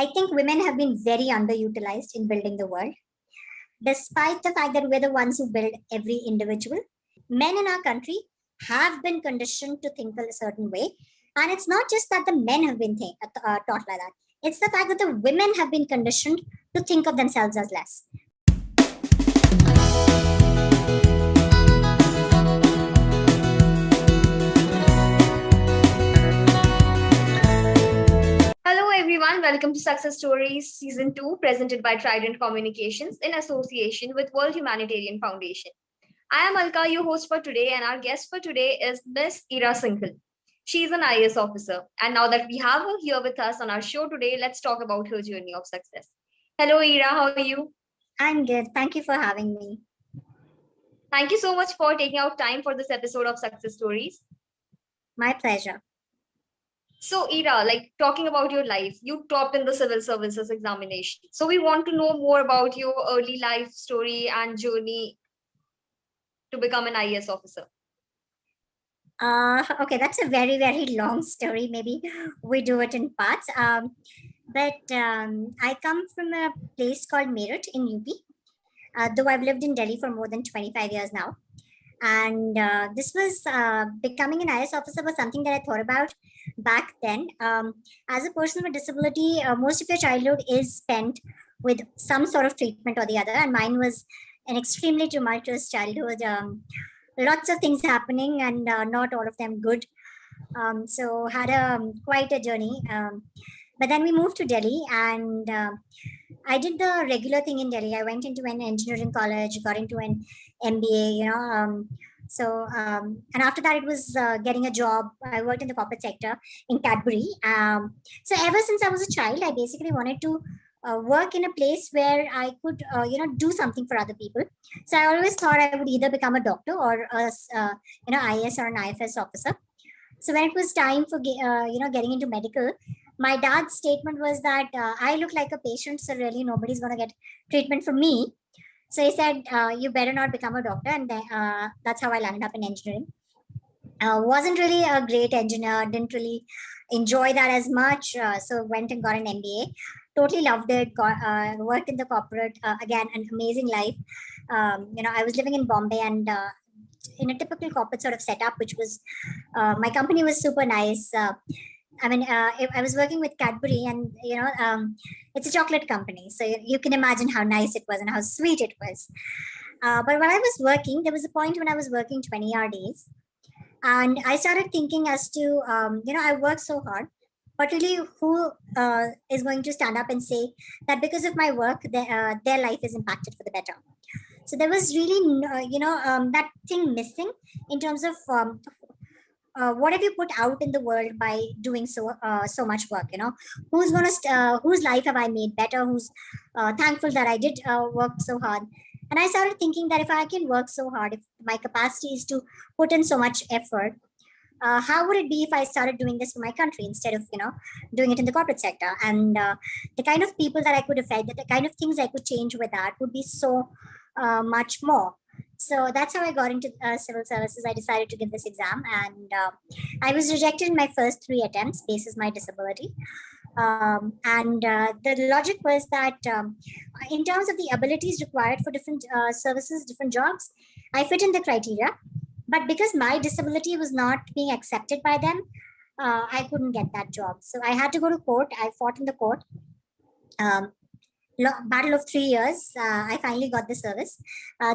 I think women have been very underutilized in building the world, despite the fact that we're the ones who build every individual. Men in our country have been conditioned to think a certain way. And it's not just that the men have been taught like that, it's the fact that the women have been conditioned to think of themselves as less. Hello, everyone. Welcome to Success Stories Season 2, presented by Trident Communications in association with World Humanitarian Foundation. I am Alka, your host for today, and our guest for today is Miss Ira Singhal. She is an IAS officer. And now that we have her here with us on our show today, let's talk about her journey of success. Hello, Ira. How are you? I'm good. Thank you for having me. Thank you so much for taking out time for this episode of Success Stories. My pleasure. So, Ira, like talking about your life, you topped in the civil services examination. So, we want to know more about your early life story and journey to become an IAS officer. Okay, that's a very, very long story. Maybe we do it in parts. But I come from a place called Meerut in UP, though I've lived in Delhi for more than 25 years now. And this was becoming an IAS officer was something that I thought about back then. As a person with disability, most of your childhood is spent with some sort of treatment or the other. And mine was an extremely tumultuous childhood. Lots of things happening and not all of them good. So had quite a journey. But then we moved to Delhi and I did the regular thing in Delhi. I went into an engineering college, got into an MBA, and after that, it was getting a job. I worked in the corporate sector in Cadbury. So ever since I was a child, I basically wanted to work in a place where I could, do something for other people. So I always thought I would either become a doctor or a, IAS or an IFS officer. So when it was time for, getting into medical, my dad's statement was that I look like a patient, so really nobody's going to get treatment from me. So he said, you better not become a doctor. And that's how I landed up in engineering. Wasn't really a great engineer, didn't really enjoy that as much. So went and got an MBA. Totally loved it. Worked in the corporate. Again, an amazing life. I was living in Bombay and in a typical corporate sort of setup, which was, my company was super nice. I was working with Cadbury and, it's a chocolate company. So you can imagine how nice it was and how sweet it was. But when I was working, there was a point when I was working 20-hour days. And I started thinking as to, I work so hard, but really who is going to stand up and say that because of my work, their life is impacted for the better. So there was really, that thing missing in terms of what have you put out in the world by doing so much work? Whose life have I made better? Who's thankful that I did work so hard? And I started thinking that if I can work so hard, if my capacity is to put in so much effort, how would it be if I started doing this for my country instead of, doing it in the corporate sector? And the kind of people that I could affect, the kind of things I could change with that would be so much more. So that's how I got into civil services. I decided to give this exam and I was rejected in my first 3 attempts basis my disability. The logic was that in terms of the abilities required for different services, different jobs, I fit in the criteria. But because my disability was not being accepted by them, I couldn't get that job. So I had to go to court. I fought in the court. Battle of 3 years, I finally got the service.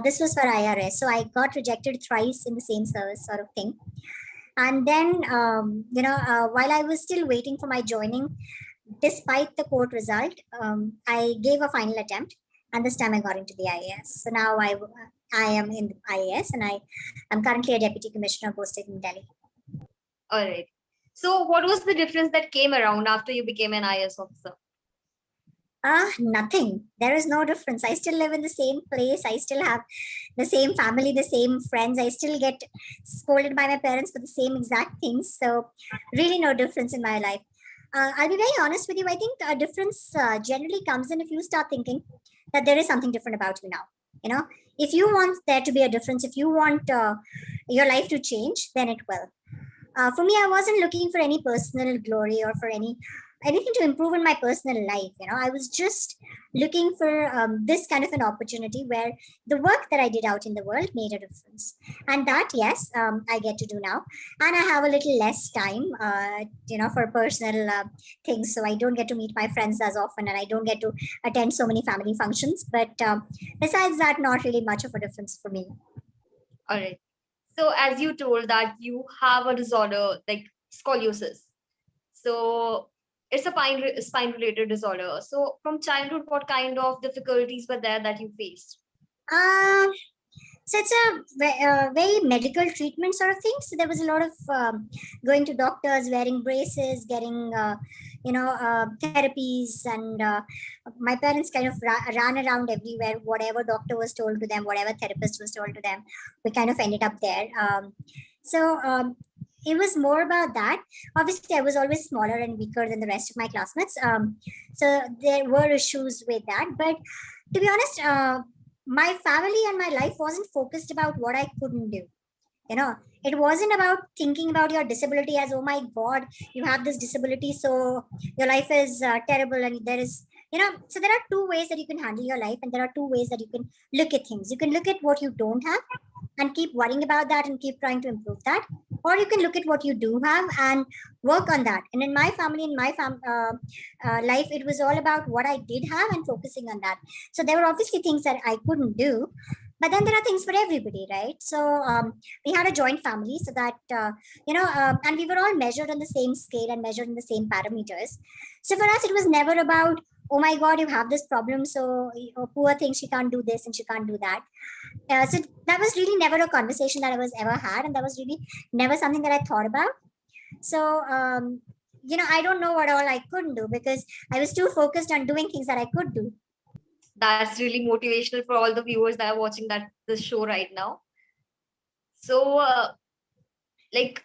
This was for IRS. So I got rejected thrice in the same service sort of thing. And then, while I was still waiting for my joining, despite the court result, I gave a final attempt. And this time I got into the IAS. So now I am in the IAS and I'm currently a deputy commissioner posted in Delhi. All right. So what was the difference that came around after you became an IAS officer? Nothing. There is no difference. I still live in the same place. I still have the same family, the same friends. I still get scolded by my parents for the same exact things. So really no difference in my life. I'll be very honest with you. I think a difference generally comes in if you start thinking that there is something different about you now. If you want there to be a difference, if you want your life to change, then it will. For me, I wasn't looking for any personal glory or for any anything to improve in my personal life. I was just looking for this kind of an opportunity where the work that I did out in the world made a difference. And that, yes, I get to do now. And I have a little less time, for personal things. So I don't get to meet my friends as often, and I don't get to attend so many family functions. But besides that, not really much of a difference for me. All right. So as you told that you have a disorder like scoliosis. So it's a spine related disorder. So from childhood, what kind of difficulties were there that you faced? Um, so it's a very medical treatment sort of thing. So there was a lot of going to doctors, wearing braces, getting therapies, and my parents kind of ran around everywhere. Whatever doctor was told to them, whatever therapist was told to them, we kind of ended up there. So it was more about that. Obviously, I was always smaller and weaker than the rest of my classmates. So there were issues with that. But to be honest, my family and my life wasn't focused about what I couldn't do. It wasn't about thinking about your disability as, oh my God, you have this disability, so your life is terrible. And there is, so there are two ways that you can handle your life, and there are two ways that you can look at things. You can look at what you don't have and keep worrying about that and keep trying to improve that, or you can look at what you do have and work on that. And in my family, in my life, it was all about what I did have and focusing on that. So there were obviously things that I couldn't do, but then there are things for everybody, right? So we had a joint family, so that and we were all measured on the same scale and measured in the same parameters. So for us, it was never about, oh my God, you have this problem, so poor thing, she can't do this and she can't do that. So that was really never a conversation that I was ever had, and that was really never something that I thought about. So I don't know what all I couldn't do, because I was too focused on doing things that I could do. That's really motivational for all the viewers that are watching this show right now. So like,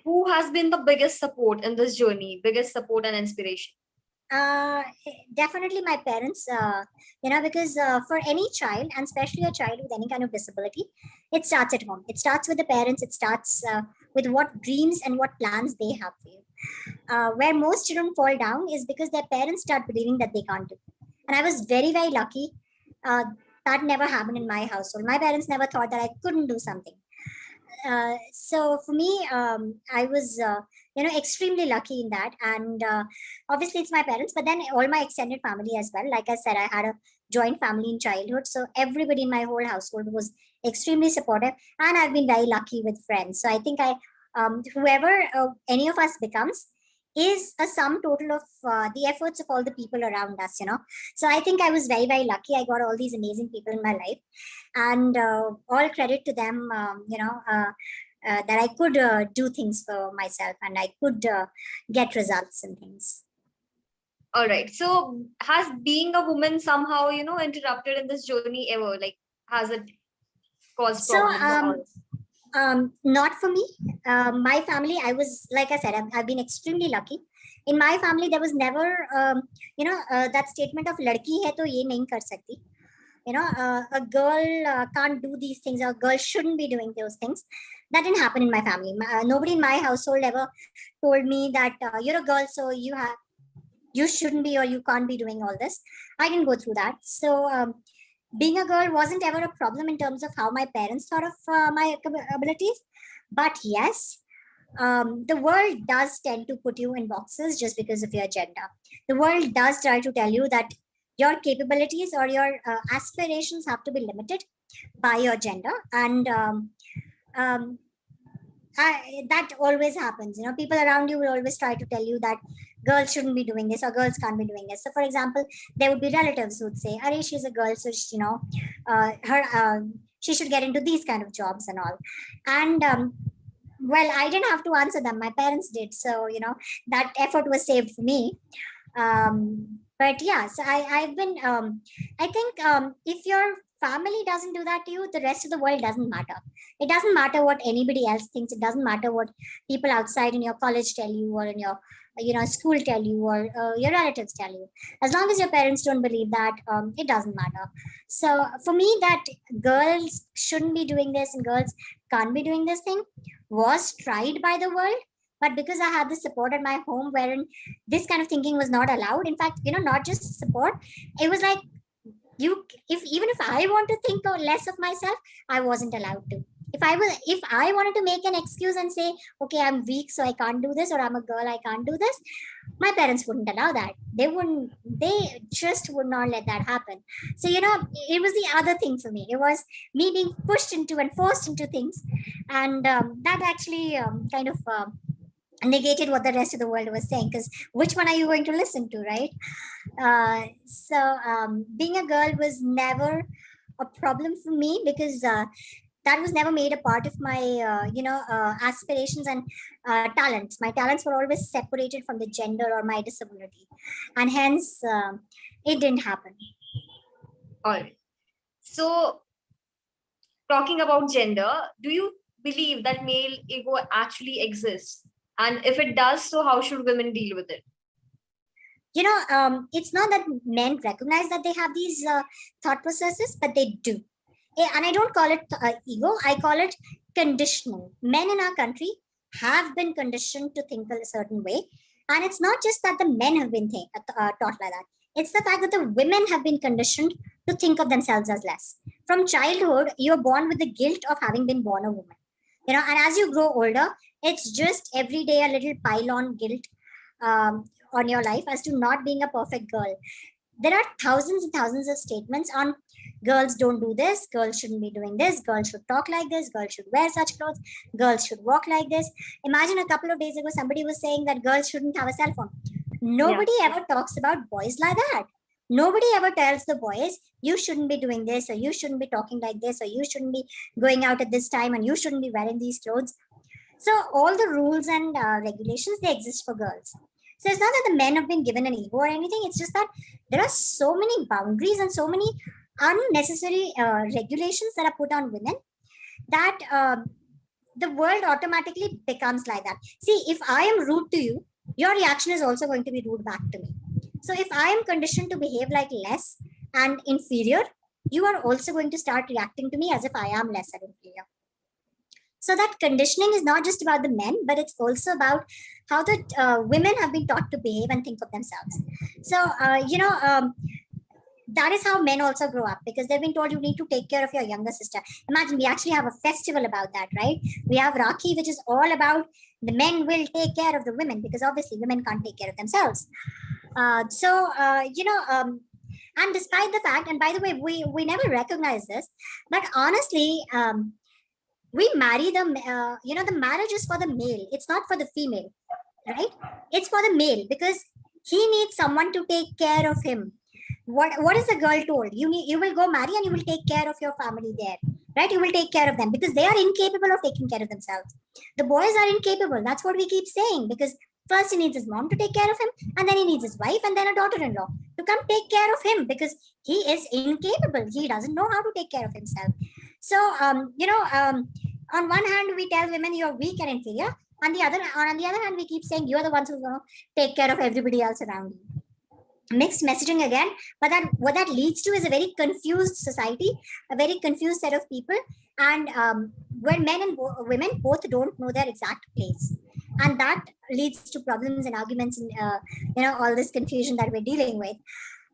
who has been the biggest support in this journey, biggest support and inspiration? Definitely my parents, because for any child, and especially a child with any kind of disability, it starts at home. It starts with the parents. It starts with what dreams and what plans they have for you. Where most children fall down is because their parents start believing that they can't do. And I was very, very lucky. That never happened in my household. My parents never thought that I couldn't do something. So for me, I was extremely lucky in that. And obviously it's my parents, but then all my extended family as well. Like I said, I had a joint family in childhood, so everybody in my whole household was extremely supportive, and I've been very lucky with friends. So I think whoever any of us becomes is a sum total of the efforts of all the people around us. So I think I was very, very lucky. I got all these amazing people in my life, and all credit to them. That I could do things for myself, and I could get results and things. All right. So has being a woman somehow, interrupted in this journey ever? Like, has it caused problems? Not for me. My family, I was, like I said, I've been extremely lucky. In my family, there was never, that statement of "ladki hai to ye nahi kar sakti." A girl can't do these things, or a girl shouldn't be doing those things. That didn't happen in my family. Nobody in my household ever told me that you're a girl, so you shouldn't be, or you can't be doing all this. I didn't go through that. So being a girl wasn't ever a problem in terms of how my parents thought of my abilities. But yes, the world does tend to put you in boxes just because of your gender. The world does try to tell you that your capabilities or your aspirations have to be limited by your gender. And that always happens. People around you will always try to tell you that girls shouldn't be doing this, or girls can't be doing this. So for example, there would be relatives who would say, "Arey, she's a girl, so she should get into these kind of jobs and all." And well, I didn't have to answer them. My parents did. So, that effort was saved for me. But yeah, so I've been, I think if your family doesn't do that to you, the rest of the world doesn't matter. It doesn't matter what anybody else thinks. It doesn't matter what people outside in your college tell you, or in your school tell you, or your relatives tell you. As long as your parents don't believe that, it doesn't matter. So for me, that girls shouldn't be doing this and girls can't be doing this thing was tried by the world, But because I had this support at my home wherein this kind of thinking was not allowed, in fact, not just support, it was like, even if I want to think less of myself, I wasn't allowed to. If I wanted to make an excuse and say, okay, I'm weak, so I can't do this, or I'm a girl, I can't do this, my parents wouldn't allow that. They just would not let that happen. So it was the other thing for me. It was me being pushed into and forced into things, and that actually kind of negated what the rest of the world was saying, because which one are you going to listen to, right? So being a girl was never a problem for me, because that was never made a part of my aspirations and talents. My talents were always separated from the gender or my disability, and hence it didn't happen. All right. So, talking about gender, do you believe that male ego actually exists? And if it does, so how should women deal with it? It's not that men recognize that they have these thought processes, but they do. And I don't call it ego, I call it conditioning. Men in our country have been conditioned to think a certain way. And it's not just that the men have been taught like that. It's the fact that the women have been conditioned to think of themselves as less. From childhood, you're born with the guilt of having been born a woman. And as you grow older, it's just every day a little pile on guilt on your life as to not being a perfect girl. There are thousands and thousands of statements on girls don't do this, girls shouldn't be doing this, girls should talk like this, girls should wear such clothes, girls should walk like this. Imagine a couple of days ago, somebody was saying that girls shouldn't have a cell phone. Nobody ever talks about boys like that. Nobody ever tells the boys, you shouldn't be doing this, or you shouldn't be talking like this, or you shouldn't be going out at this time, and you shouldn't be wearing these clothes. So all the rules and regulations, they exist for girls. So it's not that the men have been given an ego or anything. It's just that there are so many boundaries and so many unnecessary regulations that are put on women that the world automatically becomes like that. See, if I am rude to you, your reaction is also going to be rude back to me. So if I am conditioned to behave like less and inferior, you are also going to start reacting to me as if I am less and inferior. So that conditioning is not just about the men, but it's also about how the women have been taught to behave and think of themselves. So, that is how men also grow up, because they've been told you need to take care of your younger sister. Imagine, we actually have a festival about that, right? We have Rakhi, which is all about the men will take care of the women, because obviously women can't take care of themselves. And despite the fact, and by the way, we never recognize this, but honestly, we marry the marriage is for the male. It's not for the female, right? It's for the male, because he needs someone to take care of him. What is the girl told? You will go marry and you will take care of your family there, right? You will take care of them because they are incapable of taking care of themselves. The boys are incapable. That's what we keep saying, because first he needs his mom to take care of him, and then he needs his wife and then a daughter-in-law to come take care of him, because he is incapable. He doesn't know how to take care of himself. So, on one hand, we tell women you're weak and inferior. On the other hand, we keep saying you're the ones who's going to take care of everybody else around you. Mixed messaging again, but what that leads to is a very confused society, a very confused set of people, and where men and women both don't know their exact place, and that leads to problems and arguments and all this confusion that we're dealing with.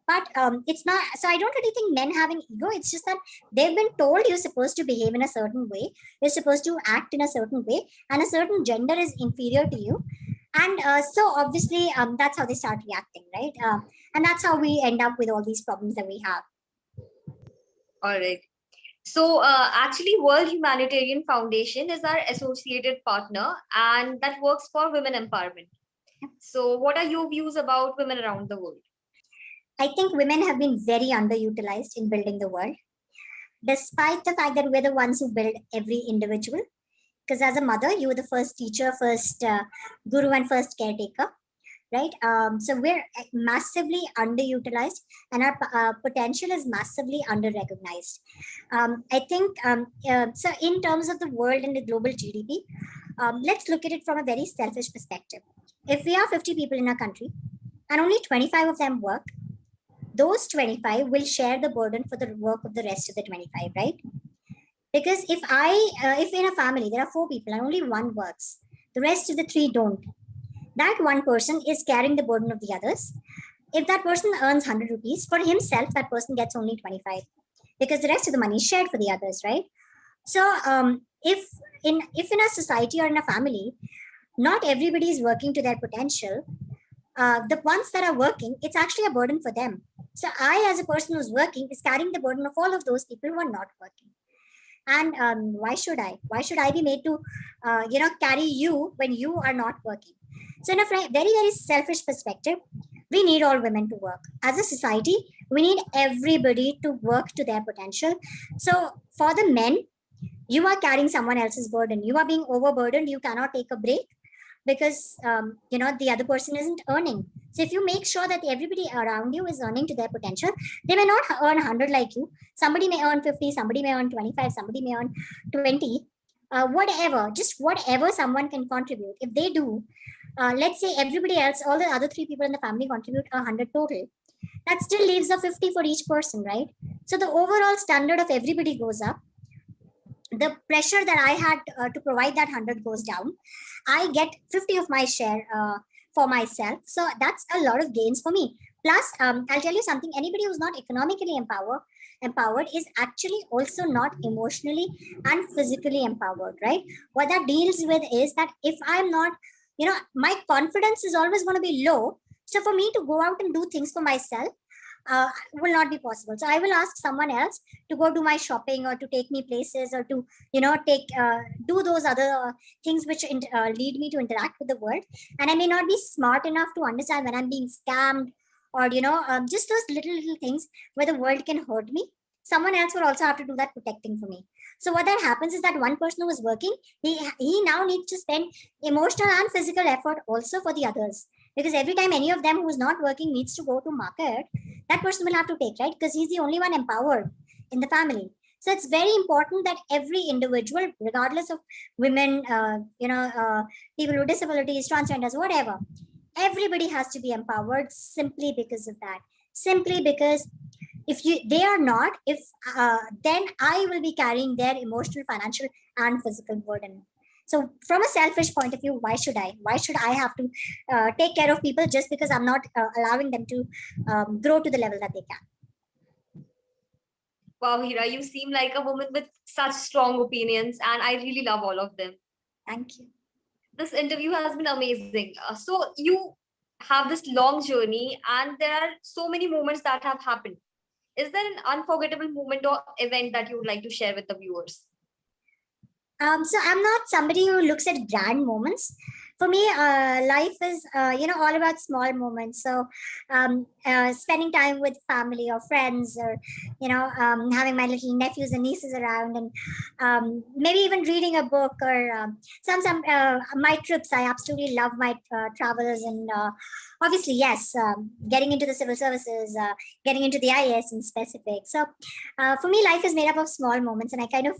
But it's not, so I don't really think men having ego. It's just that they've been told you're supposed to behave in a certain way, you're supposed to act in a certain way, and a certain gender is inferior to you. And so obviously that's how they start reacting, right? And that's how we end up with all these problems that we have. All right. So actually, World Humanitarian Foundation is our associated partner, and that works for women empowerment. So what are your views about women around the world? I think women have been very underutilized in building the world, despite the fact that we're the ones who build every individual. Because as a mother, you were the first teacher, first guru, and first caretaker, right? So we're massively underutilized, and our potential is massively under-recognized. I think, so in terms of the world and the global GDP, let's look at it from a very selfish perspective. If we are 50 people in our country, and only 25 of them work, those 25 will share the burden for the work of the rest of the 25, right? Because if in a family there are 4 people and only one works, The rest of the three don't. That one person is carrying the burden of the others. If that person earns 100 rupees, for himself, that person gets only 25 because the rest of the money is shared for the others, right? So if in a society or in a family, not everybody is working to their potential, the ones that are working, it's actually a burden for them. So I, as a person who's working, is carrying the burden of all of those people who are not working. And why should I? Why should I be made to, carry you when you are not working? So in a very, very selfish perspective, we need all women to work. As a society, we need everybody to work to their potential. So for the men, you are carrying someone else's burden. You are being overburdened. You cannot take a break because the other person isn't earning. So if you make sure that everybody around you is earning to their potential, they may not earn 100 like you. Somebody may earn 50, somebody may earn 25, somebody may earn 20. Whatever someone can contribute. If they do, let's say everybody else, all the other three people in the family contribute 100 total. That still leaves a 50 for each person, right? So the overall standard of everybody goes up. The pressure that I had to provide that 100 goes down. I get 50 of my share for myself. So that's a lot of gains for me. Plus, I'll tell you something, anybody who's not economically empowered is actually also not emotionally and physically empowered, right? What that deals with is that if I'm not, my confidence is always going to be low. So for me to go out and do things for myself, will not be possible. So I will ask someone else to go do my shopping or to take me places or to, do those other things which lead me to interact with the world. And I may not be smart enough to understand when I'm being scammed or, just those little things where the world can hurt me. Someone else will also have to do that protecting for me. So what that happens is that one person who is working, he now needs to spend emotional and physical effort also for the others. Because every time any of them who is not working needs to go to market, that person will have to take, right? Because he's the only one empowered in the family. So it's very important that every individual, regardless of women, people with disabilities, transgenders, whatever, everybody has to be empowered simply because of that. Simply because if they are not, then I will be carrying their emotional, financial, and physical burden. So from a selfish point of view, why should I have to take care of people just because I'm not allowing them to grow to the level that they can? Wow, Hira, you seem like a woman with such strong opinions, and I really love all of them. Thank you. This interview has been amazing. So you have this long journey, and there are so many moments that have happened. Is there an unforgettable moment or event that you would like to share with the viewers? So I'm not somebody who looks at grand moments. For me, life is, all about small moments. So spending time with family or friends or, having my little nephews and nieces around and maybe even reading a book or my trips. I absolutely love my travels and obviously, yes, getting into the civil services, getting into the IAS in specific. So for me, life is made up of small moments and I kind of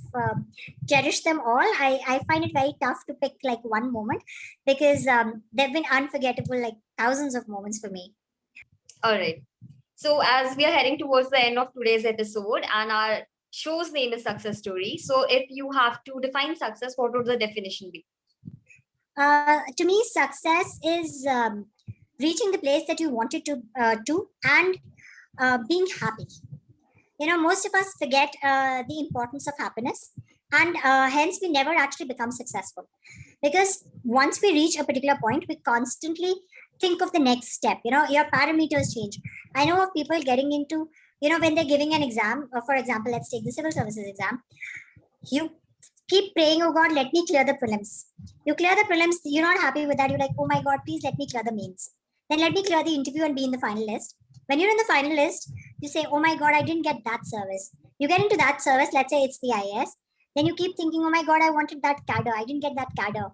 cherish them all. I find it very tough to pick like one moment because they've been unforgettable, like thousands of moments for me. All right. So as we are heading towards the end of today's episode and our show's name is Success Story. So if you have to define success, what would the definition be? To me, success is reaching the place that you wanted to and being happy. Most of us forget the importance of happiness and hence we never actually become successful. Because once we reach a particular point, we constantly think of the next step. Your parameters change. I know of people getting into, when they're giving an exam, for example, let's take the civil services exam. You keep praying, oh God, let me clear the prelims. You clear the prelims, you're not happy with that. You're like, oh my God, please let me clear the mains. Then let me clear the interview and be in the final list. When you're in the final list, you say, oh my God, I didn't get that service. You get into that service, let's say it's the IAS. Then you keep thinking, oh my God, I wanted that cadre. I didn't get that cadre.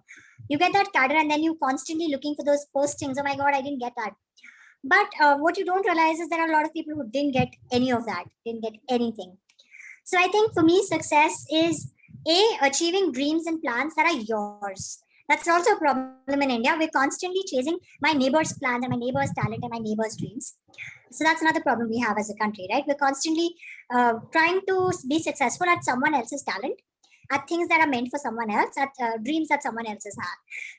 You get that cadre and then you constantly looking for those postings. Oh my God, I didn't get that. But what you don't realize is there are a lot of people who didn't get any of that, didn't get anything. So I think for me, success is achieving dreams and plans that are yours. That's also a problem in India. We're constantly chasing my neighbor's plans and my neighbor's talent and my neighbor's dreams. So that's another problem we have as a country, right? We're constantly trying to be successful at someone else's talent. at things that are meant for someone else, at dreams that someone else has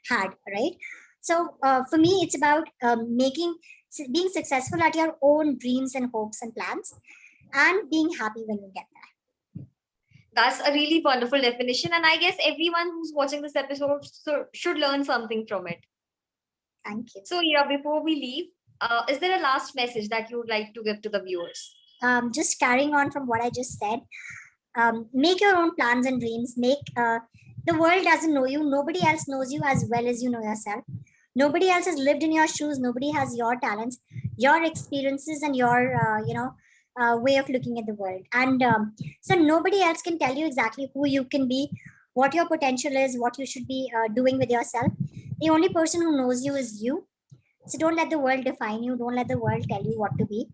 had, right? So for me, it's about being successful at your own dreams and hopes and plans, and being happy when you get there. That's a really wonderful definition. And I guess everyone who's watching this episode should learn something from it. Thank you. So, yeah, before we leave, is there a last message that you would like to give to the viewers? Just carrying on from what I just said, make your own plans and dreams. The world doesn't know you. Nobody else knows you as well as you know yourself. Nobody else has lived in your shoes. Nobody has your talents, your experiences, and your way of looking at the world. And so nobody else can tell you exactly who you can be, what your potential is, what you should be doing with yourself. The only person who knows you is you. So don't let the world define you. Don't let the world tell you what to be.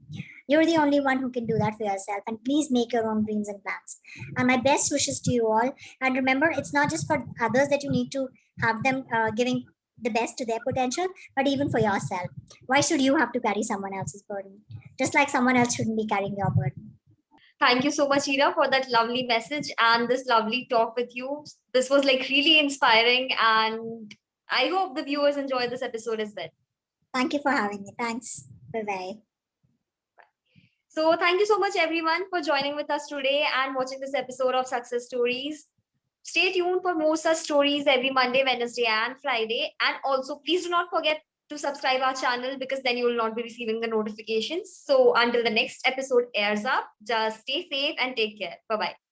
You're the only one who can do that for yourself. And please make your own dreams and plans. And my best wishes to you all. And remember, it's not just for others that you need to have them giving the best to their potential, but even for yourself. Why should you have to carry someone else's burden? Just like someone else shouldn't be carrying your burden. Thank you so much, Ira, for that lovely message and this lovely talk with you. This was like really inspiring, and I hope the viewers enjoy this episode as well. Thank you for having me. Thanks. Bye-bye. So thank you so much, everyone, for joining with us today and watching this episode of Success Stories. Stay tuned for more such stories every Monday, Wednesday, and Friday. And also, please do not forget to subscribe our channel, because then you will not be receiving the notifications. So until the next episode airs up, just stay safe and take care. Bye-bye.